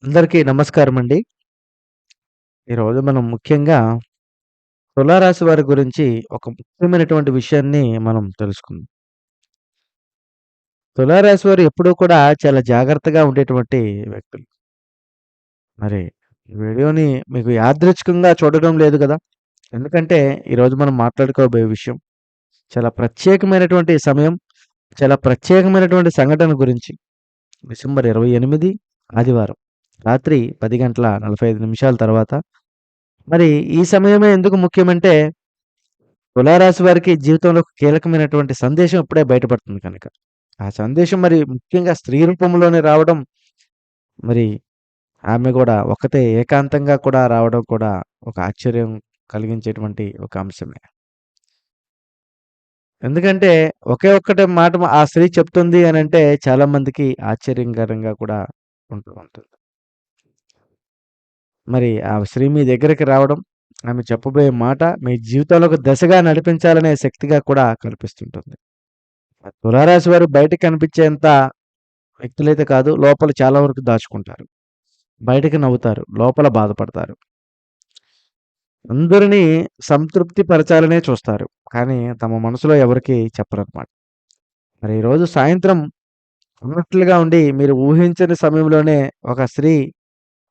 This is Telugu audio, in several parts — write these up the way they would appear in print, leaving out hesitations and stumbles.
అందరికీ నమస్కారమండి. ఈరోజు మనం ముఖ్యంగా తులారాశి వారి గురించి ఒక ముఖ్యమైనటువంటి విషయాన్ని మనం తెలుసుకుందాం. తులారాశి వారు ఎప్పుడూ కూడా చాలా జాగ్రత్తగా ఉండేటువంటి వ్యక్తులు. మరి ఈ వీడియోని మీకు యాదృచ్ఛికంగా చూడడం లేదు గదా! ఎందుకంటే ఈరోజు మనం మాట్లాడుకోబోయే విషయం చాలా ప్రత్యేకమైనటువంటి సమయం, చాలా ప్రత్యేకమైనటువంటి సంఘటన గురించి. డిసెంబర్ 28 ఆదివారం రాత్రి 10:45 తర్వాత మరి ఈ సమయమే ఎందుకు ముఖ్యమంటే తులారాశి వారికి జీవితంలో ఒక కీలకమైనటువంటి సందేశం ఇప్పుడే బయటపడుతుంది కనుక. ఆ సందేశం మరి ముఖ్యంగా స్త్రీ రూపంలోనే రావడం, మరి ఆమె గూడా ఒక్కతే ఏకాంతంగా కూడా రావడం కూడా ఒక ఆశ్చర్యం కలిగించేటువంటి ఒక అంశమే. ఎందుకంటే ఒకే ఒక్కటి మాట ఆ స్త్రీ చెప్తుంది అనంటే చాలా మందికి ఆశ్చర్యకరంగా కూడా ఉంటూ ఉంటుంది. మరి ఆ స్త్రీ మీ దగ్గరికి రావడం, ఆమె చెప్పబోయే మాట మీ జీవితంలో ఒక దశగా నడిపించాలనే శక్తిగా కూడా కల్పిస్తుంటుంది. ఆ తులారాశి వారు బయటకి కనిపించేంత వ్యక్తులైతే కాదు. లోపల చాలా వరకు దాచుకుంటారు. బయటకి నవ్వుతారు. లోపల బాధపడతారు. అందరిని సంతృప్తి పరచాలనే చూస్తారు. కానీ తమ మనసులో ఎవరికీ చెప్పరనమాట. మరి ఈరోజు సాయంత్రం ఉన్నట్లుగా ఉండి మీరు ఊహించని సమయంలోనే ఒక స్త్రీ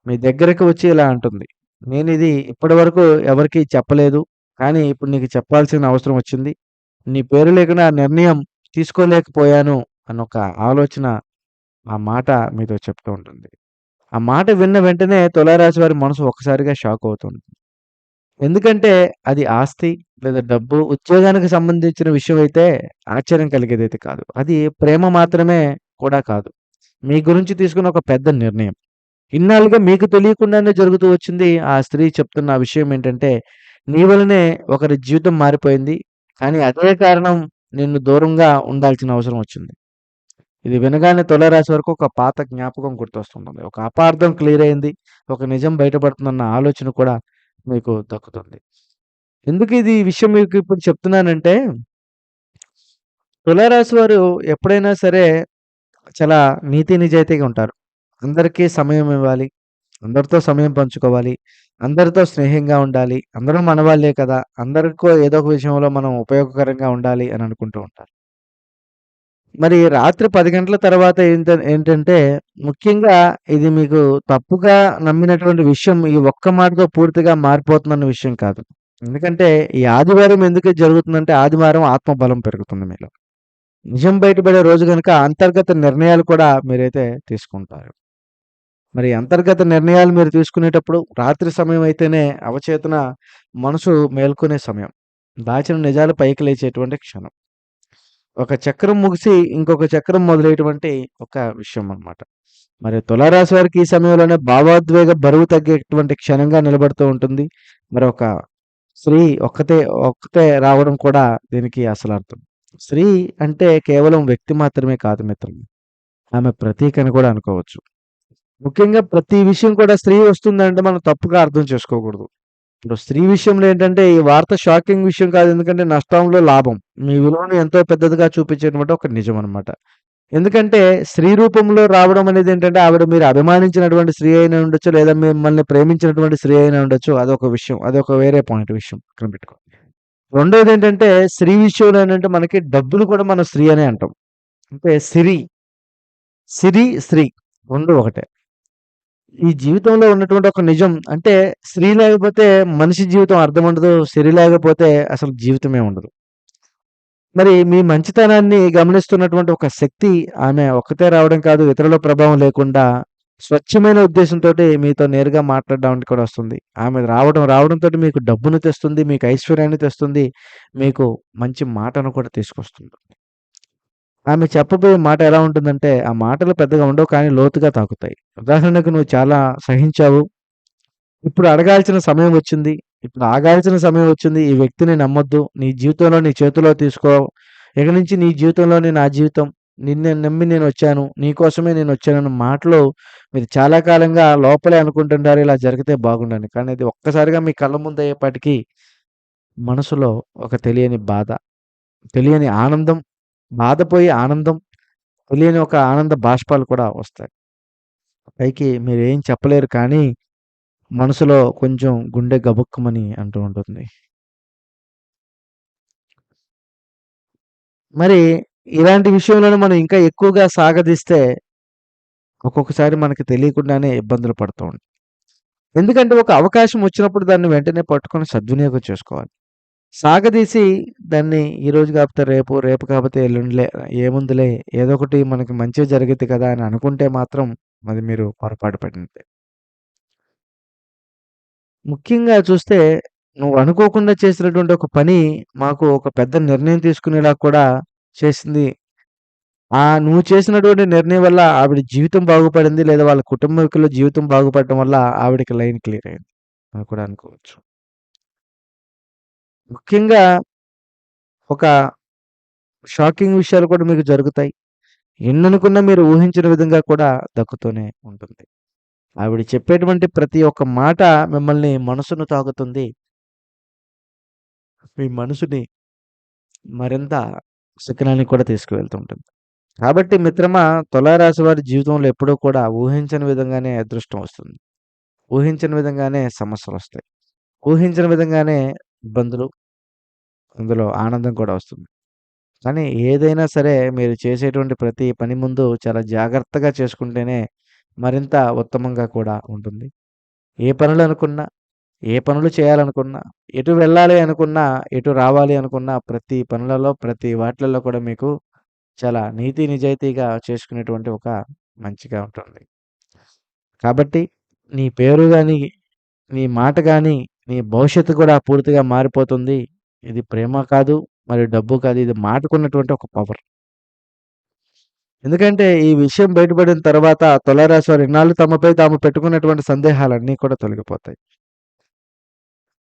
మీ దగ్గరికి వచ్చి ఇలా అంటుంది. నేనిది ఇప్పటివరకు ఎవరికీ చెప్పలేదు. కానీ ఇప్పుడు నీకు చెప్పాల్సిన అవసరం వచ్చింది. నీ పేరు లేకుండా నిర్ణయం తీసుకోలేకపోయాను అనొక ఆలోచన ఆ మాట మీతో చెప్తూ ఉంటుంది. ఆ మాట విన్న వెంటనే తులారాశి వారి మనసు ఒక్కసారిగా షాక్ అవుతుంది. ఎందుకంటే అది ఆస్తి లేదా డబ్బు, ఉద్యోగానికి సంబంధించిన విషయం అయితే ఆశ్చర్యం కలిగేదైతే కాదు. అది ప్రేమ మాత్రమే కూడా కాదు. మీ గురించి తీసుకున్న ఒక పెద్ద నిర్ణయం. ఇన్నాళ్ళుగా మీకు తెలియకుండానే జరుగుతూ వచ్చింది. ఆ స్త్రీ చెప్తున్న విషయం ఏంటంటే, నీ వల్లనే ఒకరి జీవితం మారిపోయింది. కానీ అదే కారణం నిన్ను దూరంగా ఉండాల్సిన అవసరం వచ్చింది. ఇది వినగానే తులారాశి వరకు ఒక పాత జ్ఞాపకం గుర్తొస్తుంటుంది. ఒక అపార్థం క్లియర్ అయింది. ఒక నిజం బయటపడుతుందన్న ఆలోచన కూడా మీకు దక్కుతుంది. ఎందుకు ఇది ఈ విషయం మీకు ఇప్పుడు చెప్తున్నానంటే, తులారాశి వారు ఎప్పుడైనా సరే చాలా నీతి నిజాయితీగా ఉంటారు. అందరికీ సమయం ఇవ్వాలి. అందరితో సమయం పంచుకోవాలి. అందరితో స్నేహంగా ఉండాలి. అందరూ మనవాళ్ళే కదా! అందరికీ ఏదో ఒక విషయంలో మనం ఉపయోగకరంగా ఉండాలి అని అనుకుంటూ ఉంటారు. మరి రాత్రి 10 గంటల తర్వాత ఏంటంటే, ముఖ్యంగా ఇది మీకు తప్పుగా నమ్మినటువంటి విషయం ఈ ఒక్క మాటతో పూర్తిగా మారిపోతుందన్న విషయం కాదు. ఎందుకంటే, ఈ ఆదివారం ఎందుకు జరుగుతుందంటే, ఆదివారం ఆత్మబలం పెరుగుతుంది మీలో. నిజం బయటపడే రోజు గనుక అంతర్గత నిర్ణయాలు కూడా మీరైతే తీసుకుంటారు. మరి అంతర్గత నిర్ణయాలు మీరు తీసుకునేటప్పుడు రాత్రి సమయం అయితేనే అవచేతన మనసు మేల్కొనే సమయం. దాచిన నిజాలు పైకి లేచేటువంటి క్షణం. ఒక చక్రం ముగిసి ఇంకొక చక్రం మొదలయ్యేటువంటి ఒక విషయం అన్నమాట. మరి తులారాశి వారికి ఈ సమయంలోనే భావోద్వేగ బరువు తగ్గేటువంటి క్షణంగా నిలబడుతూ ఉంటుంది. మరి ఒక స్త్రీ ఒక్కతే రావడం కూడా దీనికి అసలర్థం. స్త్రీ అంటే కేవలం వ్యక్తి మాత్రమే కాదు మిత్రులు. ఆమె ప్రతీక అని కూడా అనుకోవచ్చు. ముఖ్యంగా ప్రతి విషయం కూడా స్త్రీ వస్తుందంటే మనం తప్పుగా అర్థం చేసుకోకూడదు. ఇప్పుడు స్త్రీ విషయంలో ఏంటంటే ఈ వార్త షాకింగ్ విషయం కాదు. ఎందుకంటే నష్టంలో లాభం. మీ విలువను ఎంతో పెద్దదిగా చూపించేటువంటి ఒక నిజం అన్నమాట. ఎందుకంటే స్త్రీ రూపంలో రావడం అనేది ఏంటంటే ఆవిడ మీరు అభిమానించినటువంటి స్త్రీ అయినా ఉండొచ్చు. లేదా మిమ్మల్ని ప్రేమించినటువంటి స్త్రీ అయినా ఉండొచ్చు. అదొక విషయం. అదొక వేరే పాయింట్ విషయం పక్కన పెట్టుకోండి. రెండోదేంటంటే స్త్రీ విషయంలో ఏంటంటే మనకి డబ్బులు కూడా మనం స్త్రీ అనే అంటాం. అంటే స్త్రీ 2 ఒకటే. ఈ జీవితంలో ఉన్నటువంటి ఒక నిజం అంటే స్త్రీ లేకపోతే మనిషి జీవితం అర్థముండదు. స్త్రీ లేకపోతే అసలు జీవితమే ఉండదు. మరి మీ మంచితనాన్ని గమనిస్తున్నటువంటి ఒక శక్తి ఆమె ఒక్కతే రావడం కాదు, ఇతరుల ప్రభావం లేకుండా స్వచ్ఛమైన ఉద్దేశంతోటి మీతో నేరుగా మాట్లాడడానికి కూడా వస్తుంది. ఆమె రావడంతోటి మీకు డబ్బును తెస్తుంది, మీకు ఐశ్వర్యాన్ని తెస్తుంది, మీకు మంచి మాటను కూడా తీసుకొస్తుంది. ఆమె చెప్పబోయే మాట ఎలా ఉంటుందంటే, ఆ మాటలు పెద్దగా ఉండవు కానీ లోతుగా తాకుతాయి. ఉదాహరణకు నువ్వు చాలా సహించావు. ఇప్పుడు అడగాల్సిన సమయం వచ్చింది. ఇప్పుడు ఆగాల్సిన సమయం వచ్చింది. ఈ వ్యక్తిని నమ్మొద్దు. నీ జీవితంలో నీ చేతిలో తీసుకో. ఇక నుంచి నీ జీవితంలోనే నా జీవితం. నిన్నే నమ్మి నేనొచ్చాను. నీకోసమే నేనొచ్చానన్న మాటలు మీరు చాలా కాలంగా లోపలే అనుకుంటుంటారు ఇలా జరిగితే బాగుండని. కానీ అది ఒక్కసారిగా మీ కళ్ళ ముందయ్యేపాటికి మనసులో ఒక తెలియని బాధ, తెలియని ఆనందం, బాధ పోయి ఆనందం, తెలియని ఒక ఆనంద బాష్పాలు కూడా వస్తాయి. పైకి మీరేం చెప్పలేరు కానీ, మనసులో కొంచెం గుండె గబుక్కుమని అంటూ ఉంటుంది. మరి ఇలాంటి విషయంలోనే మనం ఇంకా ఎక్కువగా సాగదీస్తే, ఒక్కొక్కసారి మనకి తెలియకుండానే ఇబ్బందులు పడుతూ ఉంటాం. ఎందుకంటే ఒక అవకాశం వచ్చినప్పుడు దాన్ని వెంటనే పట్టుకొని సద్వినియోగం చేసుకోవాలి. సాగదీసి దాన్ని ఈరోజు కాకపోతే రేపు, రేపు కాకపోతే ఎల్లుండిలే, ఏముందిలే, ఏదో ఒకటి మనకి మంచే జరిగిద్ది కదా అని అనుకుంటే మాత్రం అది మీరు పొరపాటు పడినట్టే. ముఖ్యంగా చూస్తే నువ్వు అనుకోకుండా చేసినటువంటి ఒక పని మాకు ఒక పెద్ద నిర్ణయం తీసుకునేలా కూడా చేసింది. నువ్వు చేసినటువంటి నిర్ణయం వల్ల ఆవిడ జీవితం బాగుపడింది. లేదా వాళ్ళ కుటుంబీకుల జీవితం బాగుపడటం వల్ల ఆవిడకి లైన్ క్లియర్ అయింది అని కూడా అనుకోవచ్చు. ముఖ్యంగా ఒక షాకింగ్ విషయాలు కూడా మీకు జరుగుతాయి. ఎన్ననుకున్నా మీరు ఊహించిన విధంగా కూడా దక్కుతూనే ఉంటుంది. ఆవిడ చెప్పేటువంటి ప్రతి ఒక్క మాట మిమ్మల్ని మనసును తాకుతుంది. మీ మనసుని మరింత శిఖరానికి కూడా తీసుకువెళ్తుంటుంది. కాబట్టి మిత్రమా, తులారాశి వారి జీవితంలో ఎప్పుడూ కూడా ఊహించని విధంగానే అదృష్టం వస్తుంది. ఊహించని విధంగానే సమస్యలొస్తాయి. ఊహించని విధంగానే ఇబ్బందులు, అందులో ఆనందం కూడా వస్తుంది. కానీ ఏదైనా సరే మీరు చేసేటువంటి ప్రతి పని ముందు చాలా జాగ్రత్తగా చేసుకుంటేనే మరింత ఉత్తమంగా కూడా ఉంటుంది. ఏ పనులనుకున్నా, ఏ పనులు చేయాలనుకున్నా, ఎటు వెళ్ళాలి అనుకున్నా, ఎటు రావాలి అనుకున్నా ప్రతి పనులలో, ప్రతి వాటిలలో కూడా మీకు చాలా నీతి నిజాయితీగా చేసుకునేటువంటి ఒక మంచిగా ఉంటుంది. కాబట్టి నీ పేరు గాని, నీ మాట గాని, నీ భవిష్యత్తు కూడా పూర్తిగా మారిపోతుంది. ఇది ప్రేమ కాదు, మరియు డబ్బు కాదు. ఇది మాటకున్నటువంటి ఒక పవర్. ఎందుకంటే ఈ విషయం బయటపడిన తర్వాత తులారాశి వారు ఇన్నాళ్ళు తమపై తాము పెట్టుకున్నటువంటి సందేహాలన్నీ కూడా తొలగిపోతాయి.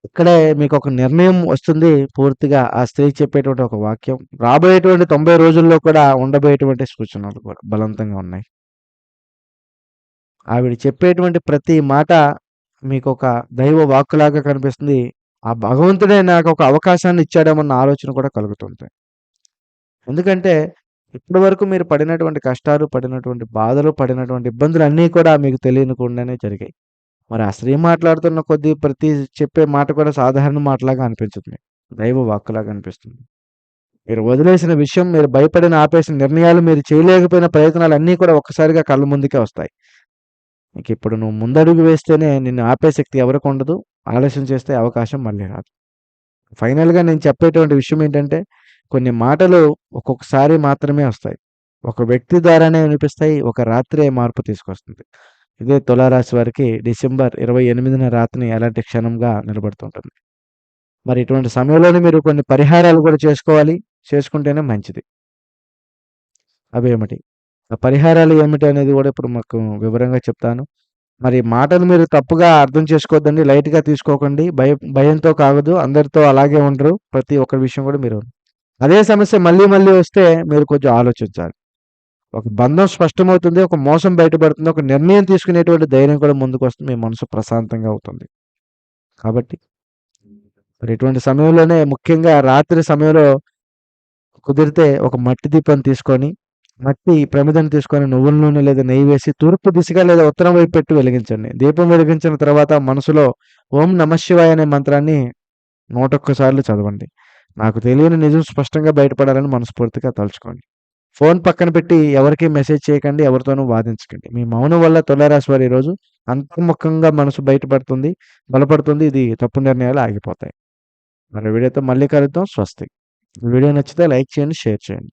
ఇక్కడే మీకొక నిర్ణయం వస్తుంది పూర్తిగా ఆ స్త్రీ చెప్పేటువంటి ఒక వాక్యం. రాబోయేటువంటి 90 రోజుల్లో కూడా ఉండబోయేటువంటి సూచనలు కూడా బలవంతంగా ఉన్నాయి. ఆవిడ చెప్పేటువంటి ప్రతి మాట మీకొక దైవ వాక్కులాగా కనిపిస్తుంది. ఆ భగవంతుడే నాకొక అవకాశాన్ని ఇచ్చాడేమన్న ఆలోచన కూడా కలుగుతుంది. ఎందుకంటే ఇప్పటి వరకు మీరు పడినటువంటి కష్టాలు, పడినటువంటి బాధలు, పడినటువంటి ఇబ్బందులన్నీ కూడా మీకు తెలియనికుండానే జరిగాయి. మరి ఆ స్త్రీ మాట్లాడుతున్న కొద్దీ ప్రతి చెప్పే మాట కూడా సాధారణ మాటలాగా అనిపించదు. దైవ వాక్కులాగా అనిపిస్తుంది. మీరు వదిలేసిన విషయం, మీరు భయపడిన ఆపేసిన నిర్ణయాలు, మీరు చేయలేకపోయిన ప్రయత్నాలన్నీ కూడా ఒక్కసారిగా కళ్ళ ముందుకే వస్తాయి. ఇప్పుడు నువ్వు ముందడుగు వేస్తేనే నిన్ను ఆపే శక్తి ఎవరికుండదు. ఆలస్యం చేస్తే అవకాశం మళ్ళీ రాదు. ఫైనల్‌గా నేను చెప్పేటువంటి విషయం ఏంటంటే, కొన్ని మాటలు ఒక్కొక్కసారి మాత్రమే వస్తాయి. ఒక వ్యక్తి ద్వారానే వినిపిస్తాయి. ఒక రాత్రే మార్పు తీసుకొస్తుంది. ఇదే తులారాశి వారికి డిసెంబర్ 28న రాత్రి ఎలాంటి క్షణంగా నిలబడుతుంటుంది. మరి ఇటువంటి సమయంలోనే మీరు కొన్ని పరిహారాలు కూడా చేసుకోవాలి. చేసుకుంటేనే మంచిది. అవేమిటి? ఆ పరిహారాలు ఏమిటి అనేది కూడా ఇప్పుడు మాకు వివరంగా చెప్తాను. మరి మాటలు మీరు తప్పుగా అర్థం చేసుకోవద్దండి. లైట్‌గా తీసుకోకండి. భయంతో కాగదు. అందరితో అలాగే ఉండరు. ప్రతి ఒక్క విషయం కూడా మీరు అదే సమస్య మళ్ళీ మళ్ళీ వస్తే మీరు కొంచెం ఆలోచించాలి. ఒక బంధం స్పష్టమవుతుంది. ఒక మోసం బయటపడుతుంది. ఒక నిర్ణయం తీసుకునేటువంటి ధైర్యం కూడా ముందుకొస్తుంది. మీ మనసు ప్రశాంతంగా అవుతుంది. కాబట్టి మరి ఇటువంటి సమయంలోనే ముఖ్యంగా రాత్రి సమయంలో కుదిరితే ఒక మట్టి దీపం తీసుకొని, మట్టి ప్రమిదను తీసుకొని నువ్వుల నూనె లేదా నెయ్యి వేసి తూర్పు దిశగా లేదా ఉత్తరం వైపు పెట్టి వెలిగించండి. దీపం వెలిగించిన తర్వాత మనసులో ఓం నమఃశివాయ అనే మంత్రాన్ని 101 సార్లు చదవండి. నాకు తెలియని నిజం స్పష్టంగా బయటపడాలని మనస్ఫూర్తిగా తలుచుకోండి. ఫోన్ పక్కన పెట్టి ఎవరికీ మెసేజ్ చేయకండి. ఎవరితోనూ వాదించకండి. మీ మౌనం వల్ల తులారాశి వారు ఈరోజు అంతర్ముఖంగా మనసు బయటపడుతుంది, బలపడుతుంది. ఇది తప్పు నిర్ణయాలు ఆగిపోతాయి. మరో వీడియోతో మళ్ళీ కలుద్దాం. స్వస్తి. ఈ వీడియో నచ్చితే లైక్ చేయండి, షేర్ చేయండి.